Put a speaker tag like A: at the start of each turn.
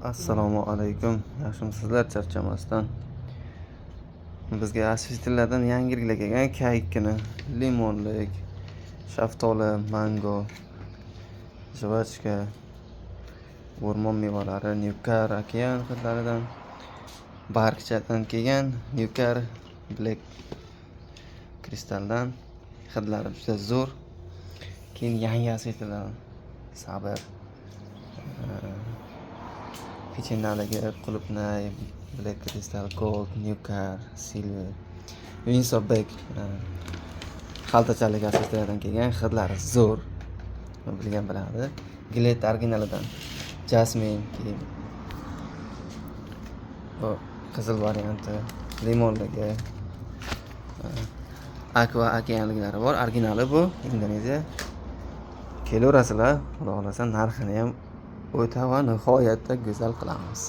A: Assalomu alaykum. Yaxshimisizlar charchamasdan. Bizga asfiltlardan yangiliklar kelgan kaykini, limonlik, shaftoli, mango, jvachka, o'rmon mevalari, nyukar, okean hidlaridan, barkchadan kelgan nyukar, black kristaldan hidlari juda zo'r. Keyin yangi asfiltlar sabr, pechenaligi, qulupnay, black crystal, gold, nyukar, silver, winsobek xaltachalik asfiltlardan kelgan hidlari zo'r. Bilgan biladi. Gilet originalidan jasmin, keyin bu qizil varianti, limonligi, aqua okeanliklari bor. Originali bu Indoneziya. Kelaverasizlar, xudo xolasa narxini ham o'ta va nihoyatda go'zal qilamiz.